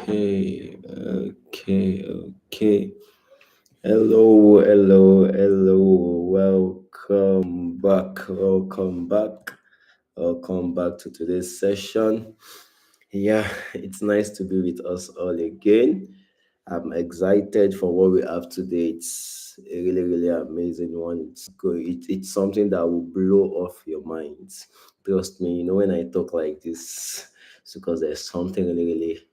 Okay. Hello. Welcome back to today's session. Yeah, it's nice to be with us all again. I'm excited for what we have today. It's a really amazing one. It's something that will blow off your minds. Trust me, when I talk like this, it's because there's something really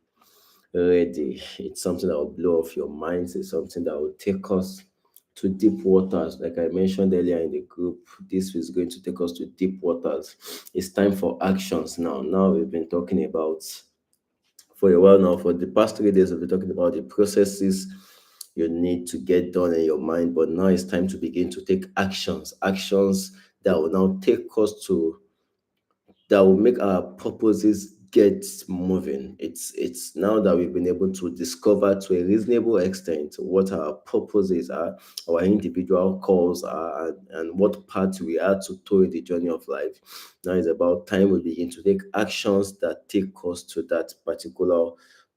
ready. It's something that will blow off your minds. It's something that will take us to deep waters. Like I mentioned earlier in the group, this is going to take us to deep waters. It's time for actions now. Now we've been talking about for a while now. For the past 3 days, we've been talking about the processes you need to get done in your mind. But now it's time to begin to take actions. Actions that will now take us to that will make our purposes get moving. It's now that we've been able to discover to a reasonable extent what our purposes are, our individual calls are, and what part we are to toe in the journey of life. Now it's about time we begin to take actions that take us to that particular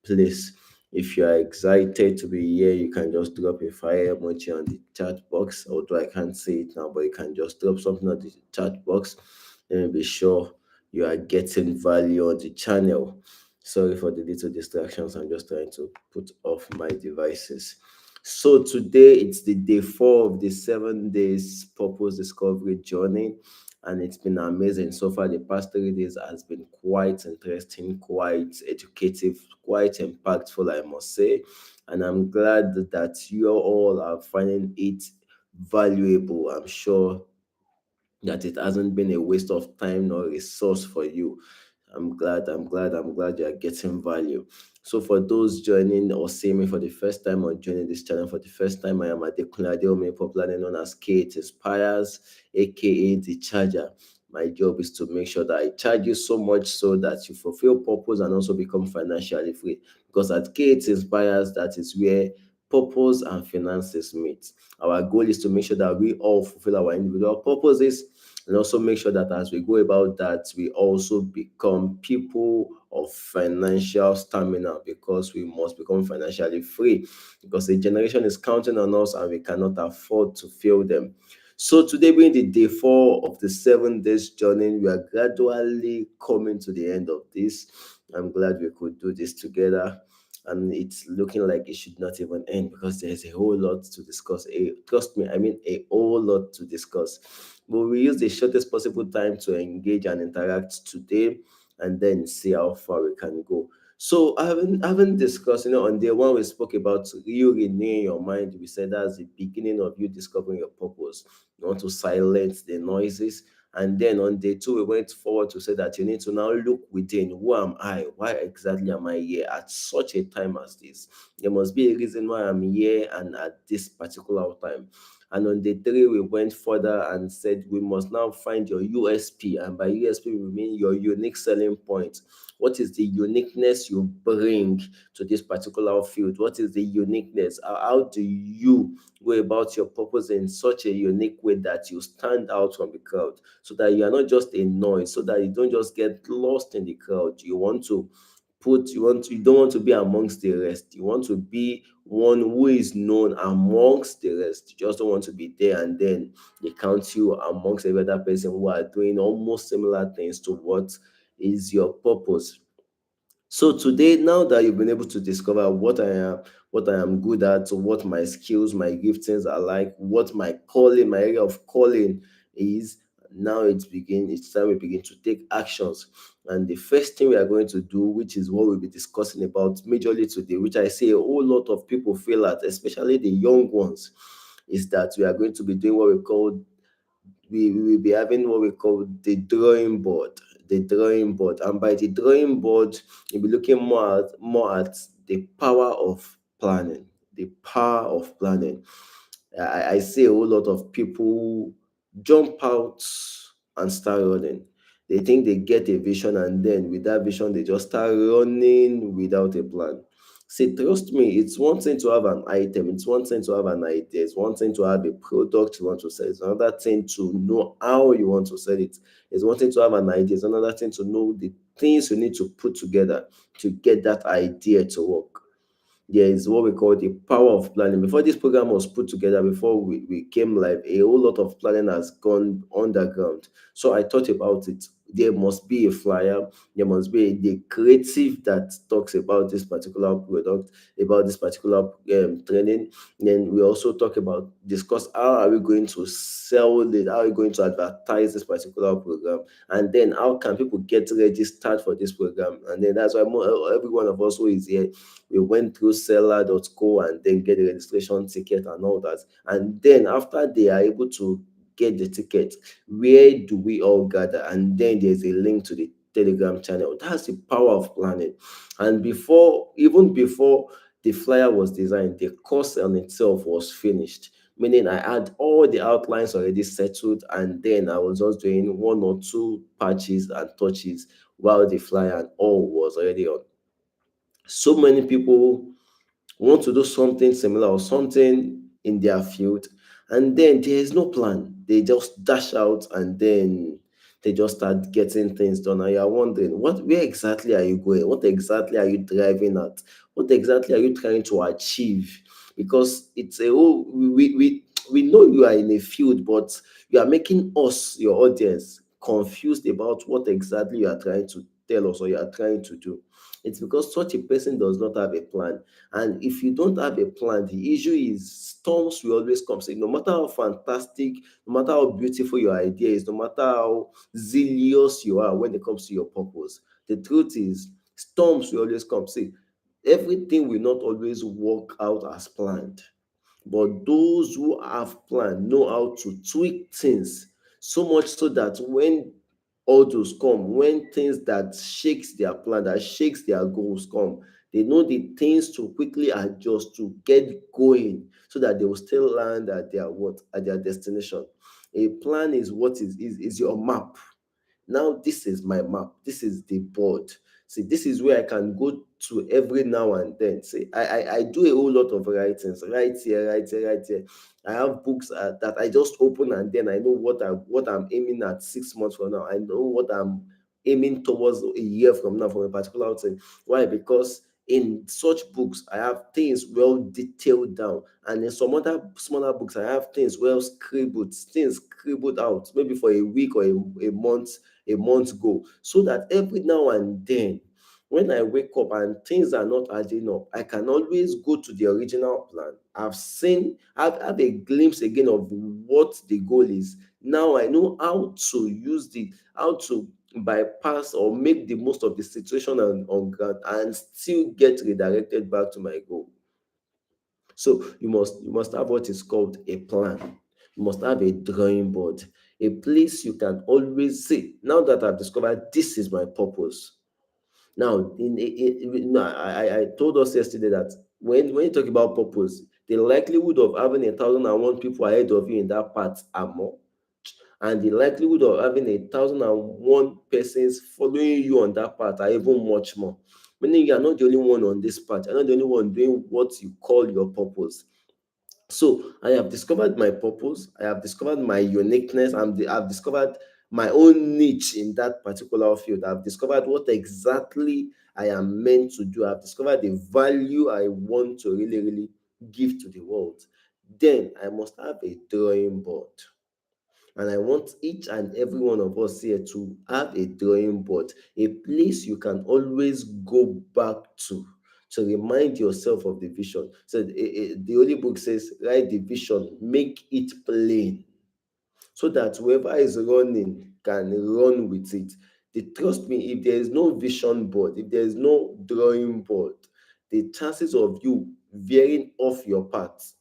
place. If you are excited to be here, you can just drop a fire emoji on the chat box. Although I can't see it now, but you can just drop something on the chat box. Let me be sure you are getting value on the channel. Sorry for the little distractions. I'm just trying to put off my devices. So today it's the day 4 of the 7 days purpose discovery journey, and it's been amazing so far. The past 3 days has been quite interesting, quite educative, quite impactful, I must say. And I'm glad that you all are finding it valuable. I'm sure that it hasn't been a waste of time nor resource for you. I'm glad you are getting value. So for those joining or seeing me for the first time or joining this channel for the first time, I am Adekunle Adeomi, popularly known as Kate Inspires, aka the Charger. My job is to make sure that I charge you so much so that you fulfill purpose and also become financially free. Because at Kate Inspires, that is where purpose and finances meet. Our goal is to make sure that we all fulfill our individual purposes and also make sure that as we go about that, we also become people of financial stamina because we must become financially free because the generation is counting on us and we cannot afford to fail them. So today being the day 4 of the 7 days journey, we are gradually coming to the end of this. I'm glad we could do this together, and it's looking like it should not even end because there's a whole lot to discuss. Trust me, I mean a whole lot to discuss. But we use the shortest possible time to engage and interact today, and then see how far we can go. So I haven't discussed, on day 1 we spoke about you renewing your mind. We said that's the beginning of you discovering your purpose. You want to silence the noises. And then on day 2, we went forward to say that you need to now look within. Who am I? Why exactly am I here at such a time as this? There must be a reason why I'm here and at this particular time. And on day 3, we went further and said we must now find your USP. And by USP, we mean your unique selling point. What is the uniqueness you bring to this particular field? What is the uniqueness? How do you go about your purpose in such a unique way that you stand out from the crowd so that you are not just a noise, so that you don't just get lost in the crowd? You don't want to be amongst the rest. You want to be one who is known amongst the rest. You just don't want to be there and then they count you amongst every other person who are doing almost similar things to what is your purpose. So today, now that you've been able to discover what I am good at, so what my skills, my giftings are like, what my calling, my area of calling is, now it's time we begin to take actions. And the first thing we are going to do, which is what we'll be discussing about majorly today, which I say a whole lot of people fail at, especially the young ones, is that we are going to be doing what we will be having what we call the drawing board. The drawing board. And by the drawing board, you'll be looking more at the power of planning. The power of planning. I see a whole lot of people jump out and start running. They think they get a vision, and then with that vision, they just start running without a plan. See, trust me, it's one thing to have an item, it's one thing to have an idea, it's one thing to have a product you want to sell, it's another thing to know how you want to sell it. It's one thing to have an idea, it's another thing to know the things you need to put together to get that idea to work. There is what we call the power of planning. Before this program was put together, before we came live, a whole lot of planning has gone underground. So I thought about it. There must be a flyer, there must be the creative that talks about this particular product, about this particular training. Then we also talk about discuss how are we going to sell it, how are we going to advertise this particular program, and then how can people get registered for this program. And then that's why every one of us who is here, we went through seller.co and then get the registration ticket and all that. And then after they are able to get the ticket, where do we all gather? And then there's a link to the Telegram channel. That's the power of planning. And even before the flyer was designed, the course on itself was finished. Meaning I had all the outlines already settled, and then I was just doing one or two patches and touches while the flyer and all was already on. So many people want to do something similar or something in their field, and then there is no plan. They just dash out and then they just start getting things done. And you're wondering, where exactly are you going? What exactly are you driving at? What exactly are you trying to achieve? Because it's a whole, we know you are in a field, but you are making us, your audience, confused about what exactly you are trying to tell us or you are trying to do. It's because such a person does not have a plan. And if you don't have a plan, the issue is storms will always come. So no matter how fantastic, no matter how beautiful your idea is, no matter how zealous you are when it comes to your purpose, the truth is storms will always come. See, everything will not always work out as planned. But those who have plan know how to tweak things so much so that when all those come, when things that shakes their plan, that shakes their goals come, they know the things to quickly adjust to get going so that they will still land at their destination. A plan is is your map. Now this is my map, this is the board. See, this is where I can go to every now and then. See, I do a whole lot of writings, right here, right here, right here. I have books that I just open, and then I know what I'm aiming at 6 months from now. I know what I'm aiming towards a year from now from a particular thing. Why? Because in such books I have things well detailed down, and in some other smaller books I have things well scribbled, things scribbled out, maybe for a week or a month go, so that every now and then when I wake up and things are not adding up, I can always go to the original plan. I've had a glimpse again of what the goal is. Now I know how to bypass or make the most of the situation on ground and still get redirected back to my goal. So you must have what is called a plan. You must have a drawing board, a place you can always see. Now that I've discovered this is my purpose. Now, I told us yesterday that when you talk about purpose, the likelihood of having 1,001 people ahead of you in that path are more, and the likelihood of having 1,001 persons following you on that path are even much more. Meaning you are not the only one on this path. You're not the only one doing what you call your purpose. So I have discovered my purpose. I have discovered my uniqueness. I've discovered my own niche in that particular field. I've discovered what exactly I am meant to do. I've discovered the value I want to really, really give to the world. Then I must have a drawing board. And I want each and every one of us here to have a drawing board, a place you can always go back to remind yourself of the vision. So the Holy Book says, write the vision, make it plain, so that whoever is running can run with it. Trust me, if there is no vision board, if there is no drawing board, the chances of you veering off your path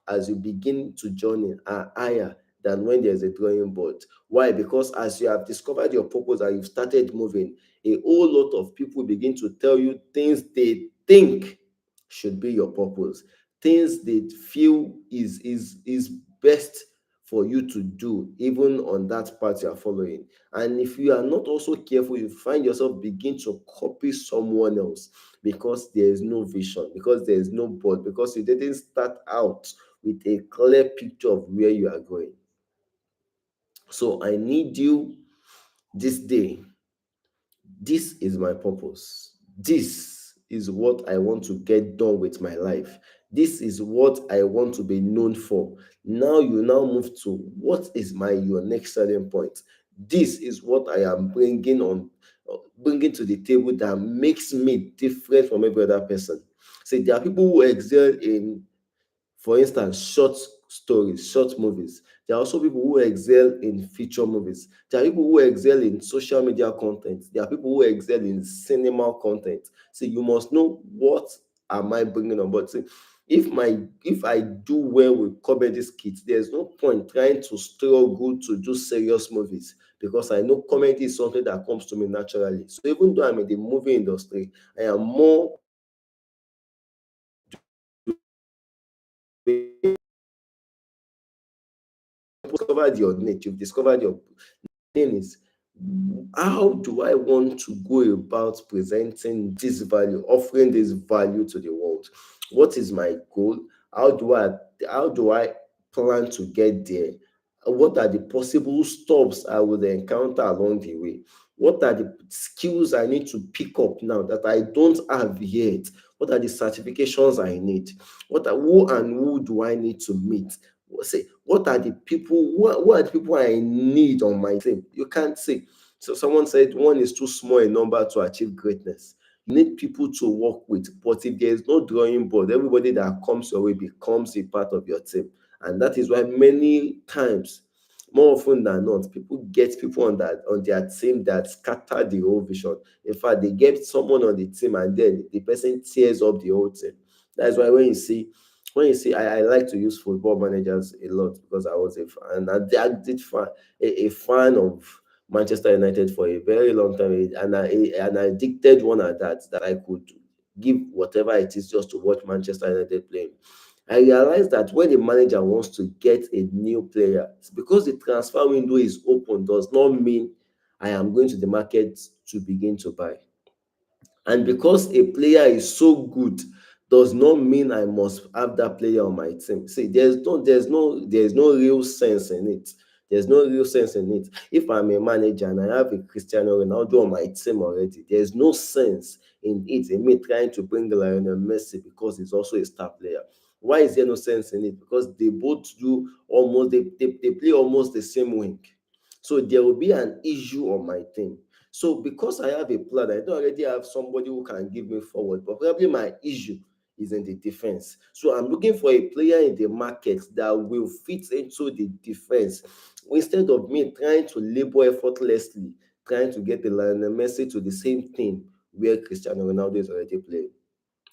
as you begin to journey are higher than when there's a drawing board. Why? Because as you have discovered your purpose and you've started moving, a whole lot of people begin to tell you things they think should be your purpose, things they feel is best for you to do, even on that path you are following. And if you are not also careful, you find yourself begin to copy someone else because there is no vision, because there is no board, because you didn't start out with a clear picture of where you are going. So I need you this day, This is my purpose. This is what I want to get done with my life. This is what I want to be known for. Now you now move to what is my your next selling point. This is what I am bringing to the table that makes me different from every other person. See, there are people who excel in, for instance, short stories, short movies. There are also people who excel in feature movies. There are people who excel in social media content. There are people who excel in cinema content. So you must know what am I bringing on board. See, if I do well with comedy skits, there's no point trying to struggle to do serious movies because I know comedy is something that comes to me naturally. So even though I'm in the movie industry, I am more discovered your niche, you've discovered your thing is, how do I want to go about presenting this value, offering this value to the world? What is my goal? How do I how do I plan to get there? What are the possible stops I would encounter along the way? What are the skills I need to pick up now that I don't have yet? What are the certifications I need? Who do I need to meet? Say, what are the people? Who are the people I need on my team? You can't say. So someone said one is too small a number to achieve greatness. You need people to work with. But if there is no drawing board, everybody that comes your way becomes a part of your team. And that is why many times, more often than not, people get people on their team that scatter the whole vision. In fact, they get someone on the team and then the person tears up the whole team. That's why when you see, I like to use football managers a lot because I was a fan, and I did fan, a fan of Manchester United for a very long time, and I addicted one at that I could give whatever it is just to watch Manchester United playing. I realized that when the manager wants to get a new player, it's because the transfer window is open does not mean I am going to the market to begin to buy. And because a player is so good does not mean I must have that player on my team. See, there's no real sense in it. There's no real sense in it. If I'm a manager and I have a Cristiano Ronaldo on my team already, there's no sense in it in me trying to bring Lionel Messi because he's also a star player. Why is there no sense in it? Because they both do almost they play almost the same wing. So there will be an issue on my team. So because I have a plan, I don't already have somebody who can give me forward, but probably my issue is in the defense. So I'm looking for a player in the market that will fit into the defense instead of me trying to labor effortlessly, trying to get the Lionel Messi to the same team where Cristiano Ronaldo is already playing.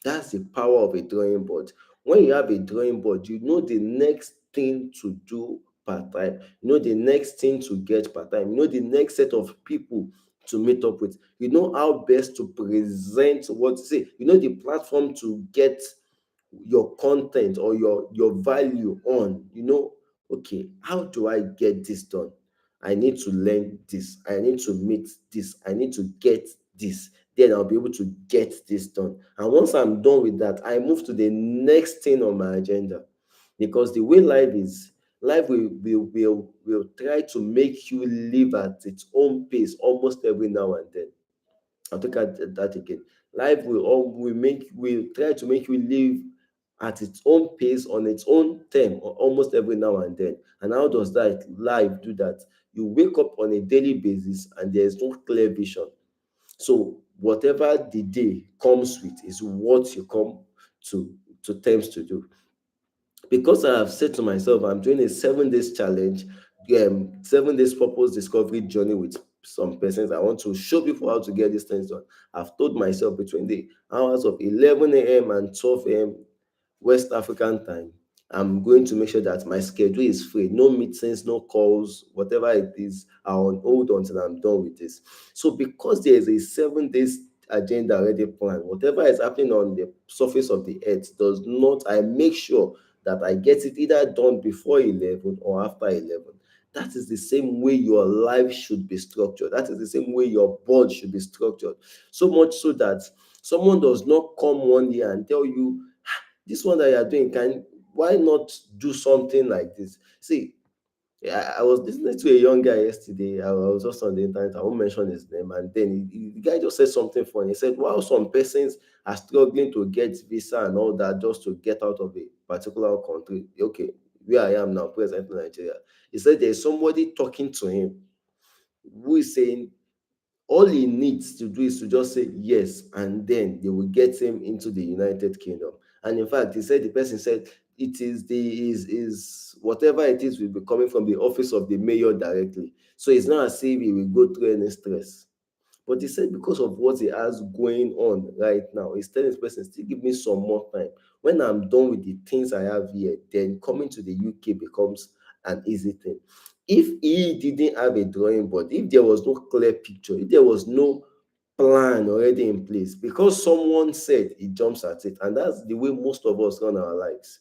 That's the power of a drawing board. When you have a drawing board, you know the next thing to do part time, you know the next thing to get part time, you know the next set of people to meet up with, you know how best to present what say, you know the platform to get your content or your value on, okay, how do I get this done? I need to learn this, I need to meet this, I need to get this, then I'll be able to get this done. And once I'm done with that, I move to the next thing on my agenda. Because the way life is, life will try to make you live at its own pace almost every now and then. I'll look at that again. Life will try to make you live at its own pace on its own term almost every now and then. And how does that life do that? You wake up on a daily basis and there is no clear vision. So whatever the day comes with is what you come to terms to do. Because I have said to myself, I'm doing a 7 days challenge, 7 days purpose discovery journey with some persons. I want to show people how to get these things done. I've told myself between the hours of 11 a.m. and 12 a.m. West African time, I'm going to make sure that my schedule is free. No meetings, no calls, whatever it is, are on hold until I'm done with this. So because there is a 7 days agenda already planned, whatever is happening on the surface of the earth does not, I make sure that I get it either done before 11 or after 11. That is the same way your life should be structured. That is the same way your board should be structured. So much so that someone does not come one year and tell you, this one that you are doing, why not do something like this? See, I was listening to a young guy yesterday. I was just on the internet. I won't mention his name. And then the guy just said something funny. He said, "While some persons are struggling to get visa and all that just to get out of a particular country, okay, where I am now, present in Nigeria," he said there's somebody talking to him who is saying all he needs to do is to just say yes, and then they will get him into the United Kingdom. And in fact, he said the person said it is the is whatever it is will be coming from the office of the mayor directly. So it's not as if he will go through any stress. But he said because of what he has going on right now, he's telling this person, still give me some more time. When I'm done with the things I have here, then coming to the UK becomes an easy thing. If he didn't have a drawing board, if there was no clear picture, if there was no plan already in place, because someone said he jumps at it, and that's the way most of us run our lives.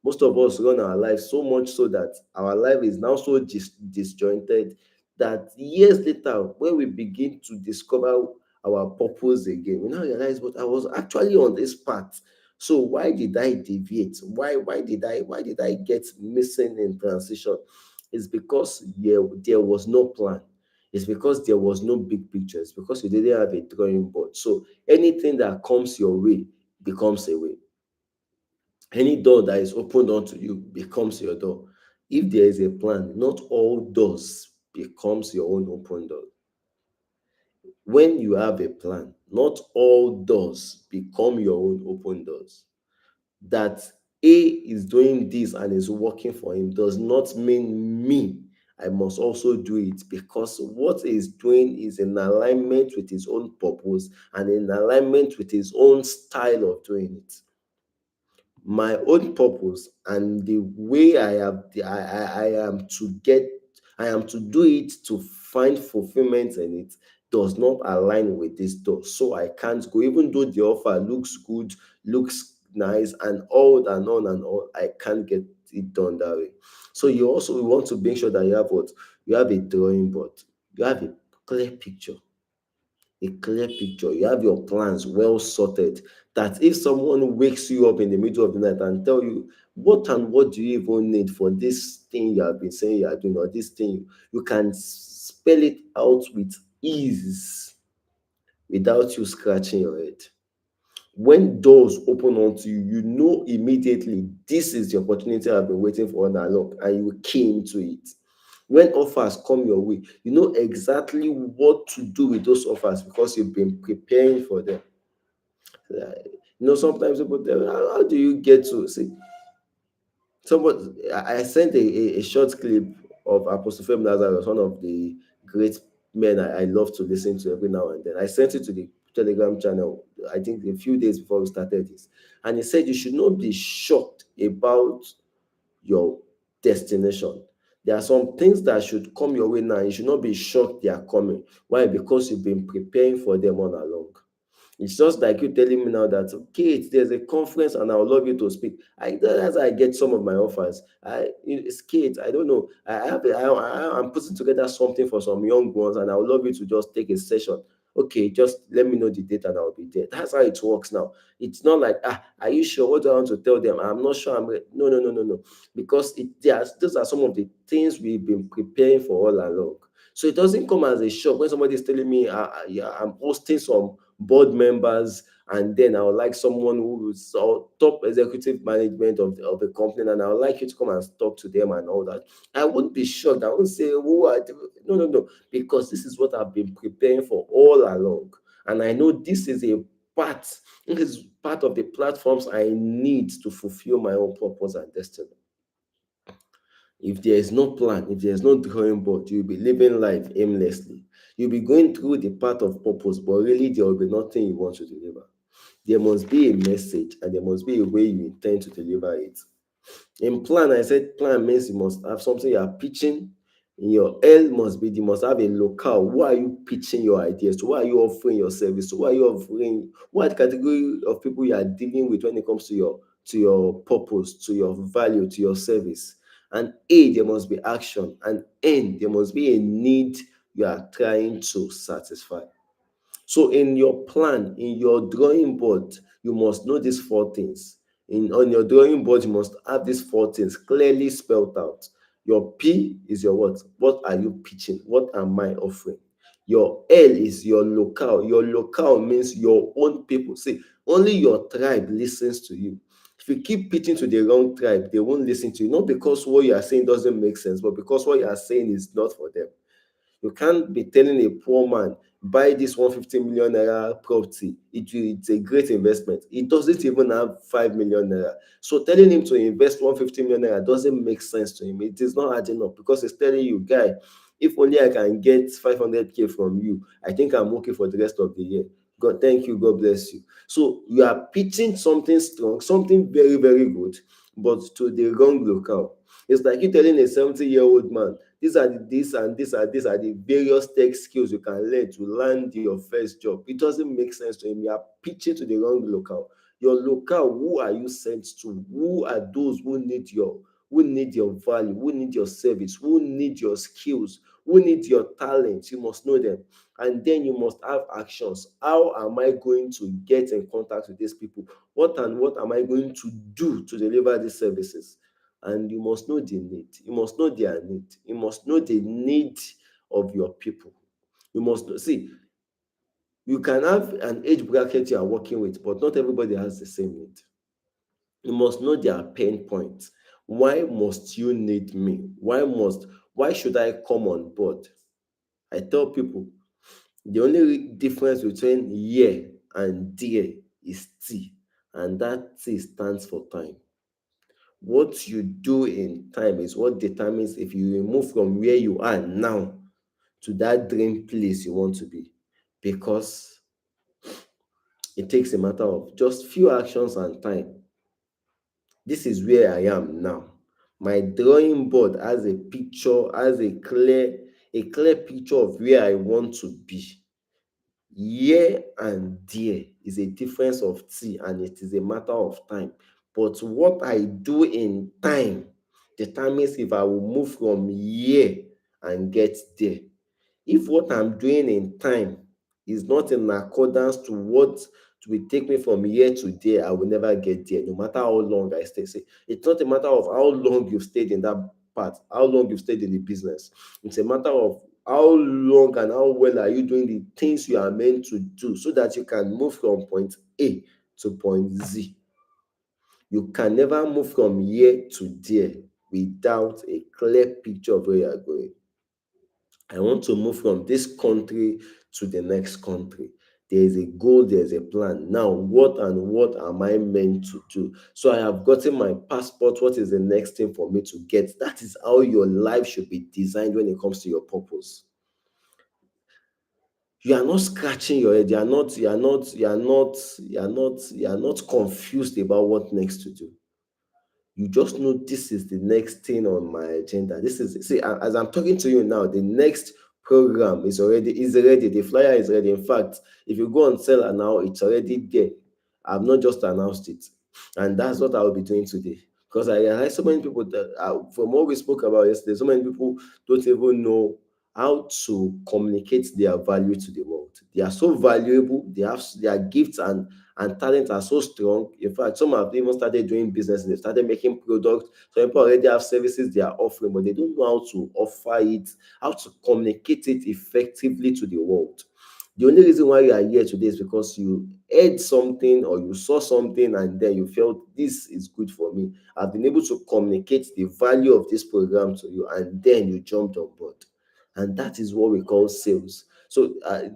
Most of us run our lives so much so that our life is now so disjointed that years later, when we begin to discover our purpose again, we now realize, but I was actually on this path. So why did I deviate? Why did I get missing in transition? It's because there was no plan. It's because there was no big picture. It's because you didn't have a drawing board. So anything that comes your way becomes a way. Any door that is opened unto you becomes your door. If there is a plan, not all doors becomes your own open door. When you have a plan, not all doors become your own open doors. That A is doing this and is working for him does not mean me. I must also do it, because what he's doing is in alignment with his own purpose and in alignment with his own style of doing it. My own purpose and the way I am to get, I am to do it to find fulfillment in it does not align with this door. So I can't go, even though the offer looks good, looks nice, and all and on and all, I can't get it done that way. So you also want to make sure that you have what? You have a drawing board, you have a clear picture, you have your plans well sorted, that if someone wakes you up in the middle of the night and tell you what do you even need for this thing you have been saying you are doing, or this thing, you can spell it out with ease without you scratching your head. When doors open onto you, you know immediately this is the opportunity I've been waiting for all along, and you key into it. When offers come your way, you know exactly what to do with those offers because you've been preparing for them. Sometimes people tell me, how do you get to see? I sent a short clip of Apostle Femi Lazarus, one of the great men I love to listen to every now and then. I sent it to the Telegram channel, I think a few days before we started this. And he said, you should not be shocked about your destination. There are some things that should come your way now. You should not be shocked they are coming. Why? Because you've been preparing for them all along. It's just like you telling me now that, Kate, there's a conference and I would love you to speak. That's how I get some of my offers. It's Kate, I don't know. I'm putting together something for some young ones and I would love you to just take a session. Okay, just let me know the date and I'll be there. That's how it works now. It's not like, are you sure? What do I want to tell them? I'm not sure. No, no, no, no, no. Because those are some of the things we've been preparing for all along. So it doesn't come as a shock when somebody is telling me, yeah, I'm hosting some board members, and then I would like someone who is top executive management of the company, and I would like you to come and talk to them and all that. I wouldn't be shocked. I wouldn't say, "Who are no, no, no," because this is what I've been preparing for all along, and I know this is part of the platforms I need to fulfill my own purpose and destiny. If there is no plan, if there is no drawing board, you'll be living life aimlessly. You'll be going through the path of purpose, but really there will be nothing you want to deliver. There must be a message and there must be a way you intend to deliver it. In plan, I said plan means you must have something you are pitching. In your L must be, you must have a locale. Who are you pitching your ideas to? Who are you offering your service to? Who are you offering? What category of people you are dealing with when it comes to your purpose, to your value, to your service? And A, there must be action. And N, there must be a need you are trying to satisfy. So in your plan, in your drawing board, you must know these four things. On your drawing board, you must have these four things clearly spelled out. Your P is your what? What are you pitching? What am I offering? Your L is your locale. Your locale means your own people. See, only your tribe listens to you. If you keep pitching to the wrong tribe, they won't listen to you. Not because what you are saying doesn't make sense, but because what you are saying is not for them. You can't be telling a poor man, buy this 150 million naira property. It's a great investment. He doesn't even have 5 million naira. So telling him to invest 150 million naira doesn't make sense to him. It is not adding up because it's telling you, guy, if only I can get 500K from you, I think I'm okay for the rest of the year. God, thank you. God bless you. So you are pitching something strong, something very, very good, but to the wrong locale. It's like you telling a 70-year-old man, these are the these are the various tech skills you can learn to land your first job. It doesn't make sense to him. You are pitching to the wrong locale. Your locale, who are you sent to? Who are those who need your value, who need your service, who need your skills, who need your talents? You must know them. And then you must have actions. How am I going to get in contact with these people? What am I going to do to deliver these services? And you must know the need. You must know their need. You must know the need of your people. You must know. See, you can have an age bracket you are working with, but not everybody has the same need. You must know their pain points. Why must you need me? Why should I come on board? I tell people the only difference between here and there is T, and that T stands for time. What you do in time is what determines if you will move from where you are now to that dream place you want to be. Because it takes a matter of just few actions and time. This is where I am now. My drawing board has a picture, has a clear picture of where I want to be. Here and there is a difference of T, and it is a matter of time. But what I do in time determines if I will move from here and get there. If what I'm doing in time is not in accordance to what will take me from here to there, I will never get there, no matter how long I stay. See, it's not a matter of how long you've stayed in that part, how long you've stayed in the business. It's a matter of how long and how well are you doing the things you are meant to do so that you can move from point A to point Z. You can never move from here to there without a clear picture of where you are going. I want to move from this country to the next country. There is a goal, there's a plan. Now, what am I meant to do? So I have gotten my passport. What is the next thing for me to get? That is how your life should be designed when it comes to your purpose. You are not scratching your head. You are not confused about what next to do. You just know this is the next thing on my agenda. This is, see, as I'm talking to you now, the next program is ready. The flyer is ready. In fact, if you go on Seller now, it's already there. I've not just announced it, and that's what I will be doing today. Because I realize so many people that, from what we spoke about yesterday, so many people don't even know how to communicate their value to the world. They are so valuable. They have their gifts and talents are so strong. In fact, some have even started doing business. They started making products. Some people already have services they are offering, but they don't know how to offer it, how to communicate it effectively to the world. The only reason why you are here today is because you heard something or you saw something and then you felt this is good for me. I've been able to communicate the value of this program to you, and then you jumped on board. And that is what we call sales. So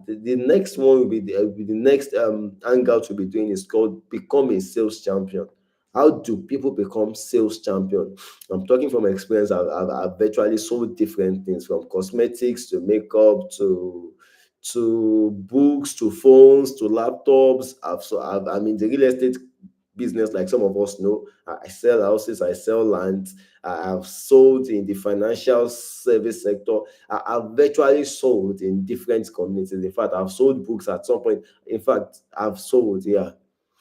the next one the next hangout we'll be doing is called Become a Sales Champion. How do people become sales champion? I'm talking from experience. I've virtually sold different things from cosmetics to makeup to books to phones to laptops. I'm in the real estate business, like some of us know. I sell houses, I sell land. I've sold in the financial service sector. I've virtually sold in different communities. In fact, I've sold books at some point. In fact, I've sold, yeah.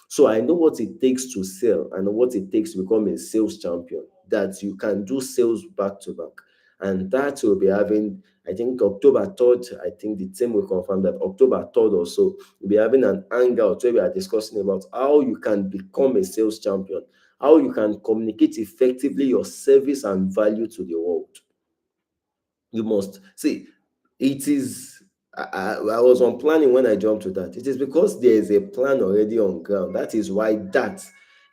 So I know what it takes to sell and what it takes to become a sales champion, that you can do sales back to back. And that will be having, I think, October 3rd. I think the team will confirm that October 3rd or so, we'll be having an hangout where we are discussing about how you can become a sales champion, how you can communicate effectively your service and value to the world. You must see it is. I was on planning when I jumped to that. It is because there is a plan already on ground. That is why that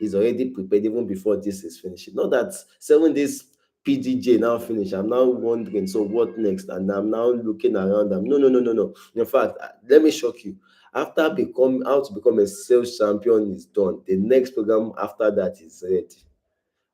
is already prepared even before this is finished. Not that 7 days PDJ now finished. I'm now wondering, so what next? And I'm now looking around. No, no, no, no, no. In fact, let me shock you. After become how to become a sales champion is done, the next program after that is ready.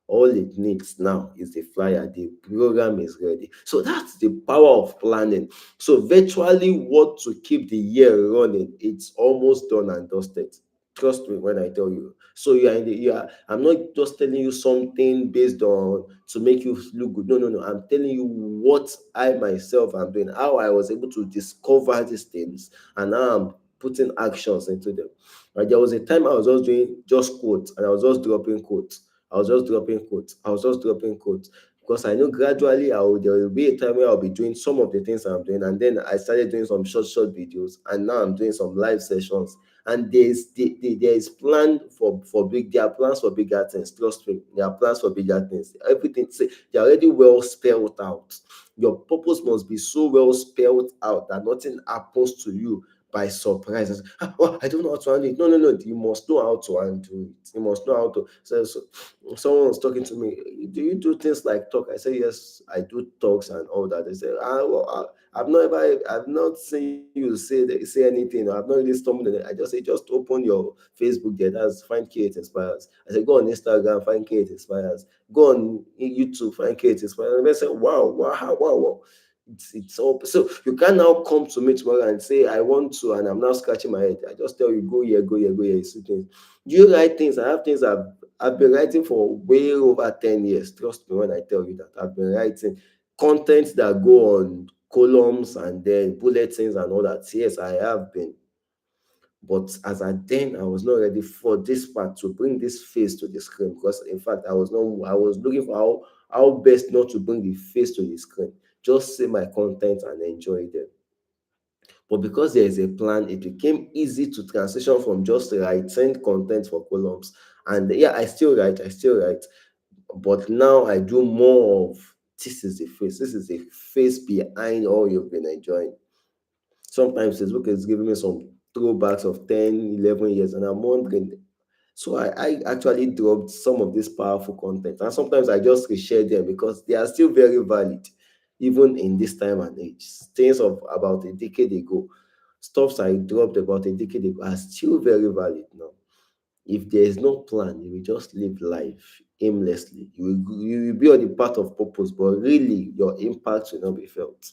All it needs now is the flyer. The program is ready. So that's the power of planning. So virtually what to keep the year running, it's almost done and dusted. Trust me when I tell you. So you are in the you are, I'm not just telling you something based on to make you look good. No, no, no. I'm telling you what I myself am doing, how I was able to discover these things, and now I'm putting actions into them. Right? There was a time I was just doing just quotes and I was just dropping quotes. I was just dropping quotes. I was just dropping quotes because I know gradually there will be a time where I'll be doing some of the things I'm doing, and then I started doing some short videos, and now I'm doing some live sessions. And there is plan for big. There are plans for bigger things. Trust me, there are plans for bigger things. Everything say they're already well spelled out. Your purpose must be so well spelled out that nothing happens to you by surprise. Oh, I don't know how to handle it. No, no, no. You must know how to handle it. You must know how to. So someone was talking to me. Do you do things like talk? I say yes. I do talks and all that. They say, I've not seen you say anything. I've not really stumbled on it. I just say, just open your Facebook there. That's find Kate Inspires. I say, go on Instagram, find Kate Inspires. Go on YouTube, find Kate Inspires. And they say, wow, wow, wow, wow. It's all so you can now come to me tomorrow and say I want to, and I'm now scratching my head. I just tell you go here, go here, go here. You see things. Do you write things? I have things I've been writing for way over 10 years. Trust me when I tell you that I've been writing content that go on columns and then bulletins and all that. Yes, I have been. But as at then, I was not ready for this part to bring this face to the screen because, in fact, I was looking for how best not to bring the face to the screen. Just say my content and enjoy them. But because there is a plan, it became easy to transition from just writing content for columns. And yeah, I still write, but now I do more of this is the face. This is the face behind all you've been enjoying. Sometimes Facebook is giving me some throwbacks of 10, 11 years, and I'm wondering. So I actually dropped some of this powerful content, and sometimes I just reshare them because they are still very valid, even in this time and age. Things of about a decade ago, stuffs I dropped about a decade ago are still very valid now. If there is no plan, you will just live life aimlessly. You will be on the path of purpose, but really your impact will not be felt.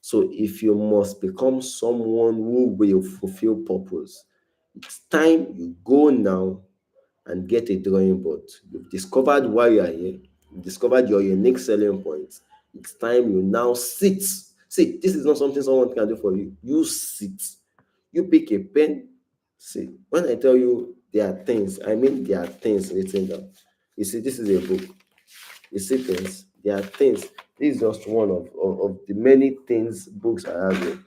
So if you must become someone who will fulfill purpose, it's time you go now and get a drawing board. You've discovered why you are here. You've discovered your unique selling points. It's time you now sit. See, this is not something someone can do for you. You sit. You pick a pen. See, when I tell you there are things, I mean there are things written down. You see, this is a book. You see things. There are things. This is just one of the many things books I have here.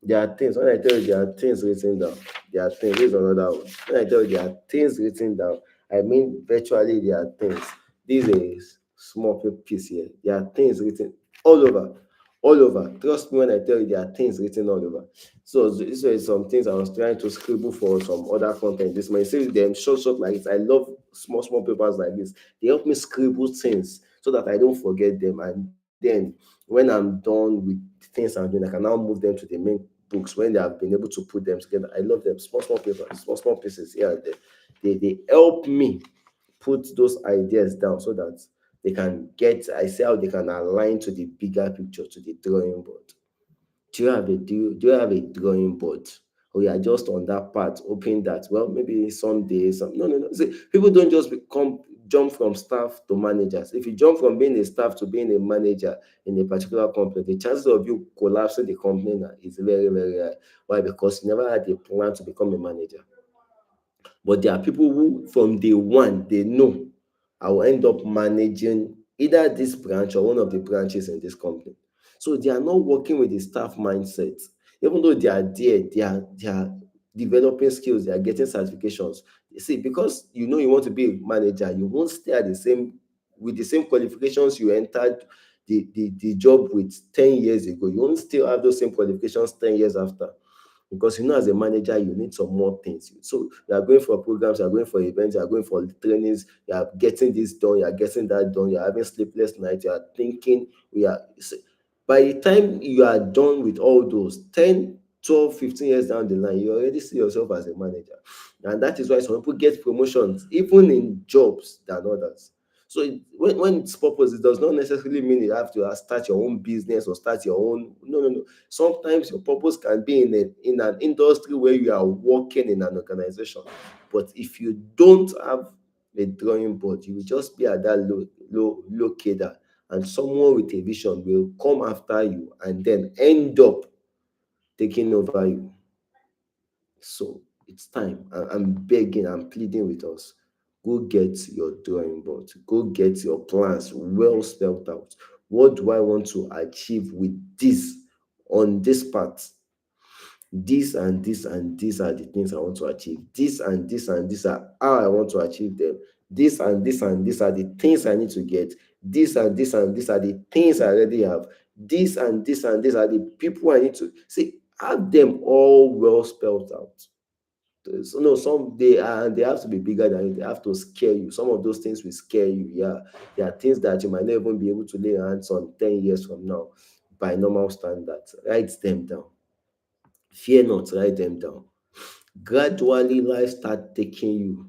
There are things. When I tell you there are things written down, there are things. This is another one. When I tell you there are things written down, I mean virtually there are things. This is small piece here. There are things written all over. All over. Trust me when I tell you there are things written all over. So this was some things I was trying to scribble for some other content. This might say them short like this. I love small papers like this. They help me scribble things so that I don't forget them. And then when I'm done with the things I'm doing, I can now move them to the main books when they have been able to put them together. I love them. Small papers, small pieces here and there. They help me put those ideas down so that they can get, I see how they can align to the bigger picture, to the drawing board. Do you have a drawing board? Or you are just on that part, hoping that well, maybe someday, no, no, no. See, people don't just become jump from staff to managers. If you jump from being a staff to being a manager in a particular company, the chances of you collapsing the company now is very, very high. Why? Because you never had a plan to become a manager. But there are people who, from day one, they know I will end up managing either this branch or one of the branches in this company. So they are not working with the staff mindset. Even though they are there, they are developing skills, they are getting certifications. see, because you know you want to be a manager, you won't stay at the same with the same qualifications you entered the job with 10 years ago. You won't still have those same qualifications 10 years after, because you know as a manager you need some more things. So you are going for programs, you are going for events, you are going for trainings, you are getting this done, you are getting that done, you are having sleepless nights, you are thinking, we are by the time you are done with all those 10, 12, 15 years down the line, you already see yourself as a manager. And that is why some people get promotions even in jobs than others. So when it's purpose, it does not necessarily mean you have to start your own business or start your own. No, no, no. Sometimes your purpose can be in an industry where you are working in an organization. But if you don't have a drawing board, you will just be at that low cadre, and someone with a vision will come after you and then end up taking over you. So it's time. I'm begging, I'm pleading with us. Go get your drawing board. Go get your plans well spelled out. What do I want to achieve with this on this part? This and this and these are the things I want to achieve. This and this and these are how I want to achieve them. This and this and these are the things I need to get. This and this and these are the things I already have. This and this and these are the people I need to see. Have them all well spelled out. So no, some they are, and they have to be bigger than you. They have to scare you. Some of those things will scare you. Yeah, there are things that you might not even be able to lay your hands on 10 years from now by normal standards. Write them down. Fear not, write them down. Gradually, life start taking you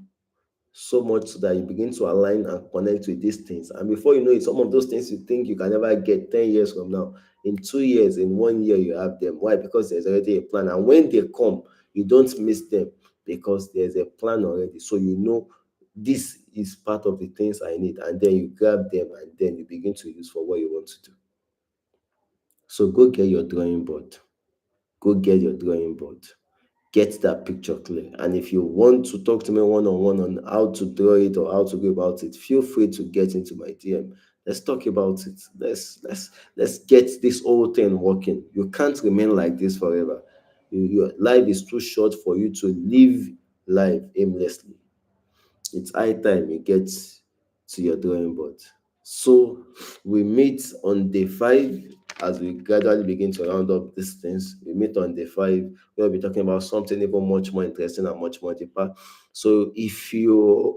so much so that you begin to align and connect with these things. And before you know it, some of those things you think you can never get 10 years from now, in 2 years, in 1 year, you have them. Why? Because there's already a plan. And when they come, you don't miss them because there's a plan already. So you know this is part of the things I need. And then you grab them and then you begin to use for what you want to do. So go get your drawing board. Go get your drawing board. Get that picture clear. And if you want to talk to me one-on-one on how to draw it or how to go about it, feel free to get into my DM. Let's talk about it. Let's get this whole thing working. You can't remain like this forever. Your life is too short for you to live life aimlessly. It's high time you get to your drawing board. So we meet on day 5 as we gradually begin to round up these things. We meet on day 5. We'll be talking about something even much more interesting and much more deeper. So if you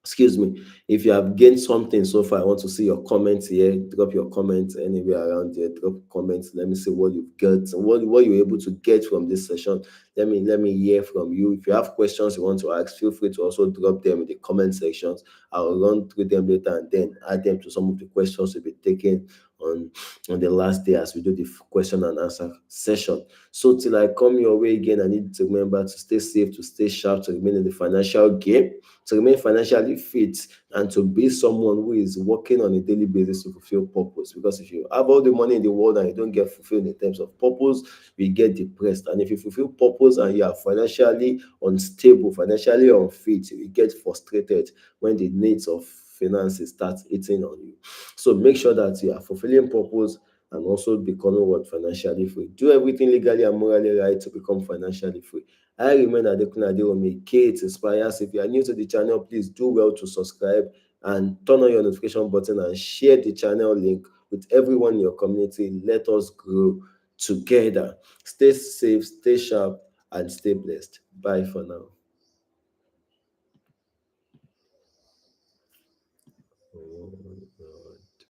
excuse me, if you have gained something so far, I want to see your comments here. Drop your comments anywhere around here. Drop comments. Let me see what you've got and what you're able to get from this session. Let me hear from you. If you have questions you want to ask, feel free to also drop them in the comment sections. I'll run through them later and then add them to some of the questions we'll be taking on the last day as we do the question and answer session. So till I come your way again, I need to remember to stay safe, to stay sharp, to remain in the financial game, to remain financially fit, and to be someone who is working on a daily basis to fulfill purpose. Because if you have all the money in the world and you don't get fulfilled in terms of purpose, you get depressed. And if you fulfill purpose and you are financially unstable, financially unfit, you get frustrated when the needs of finances start eating on you. So make sure that you are fulfilling purpose and also becoming what financially free. Do everything legally and morally right to become financially free. I remain Adekunle Aderomi. Kate Inspires. If you are new to the channel, please do well to subscribe and turn on your notification button and share the channel link with everyone in your community. Let us grow together. Stay safe, stay sharp, and stay blessed. Bye for now.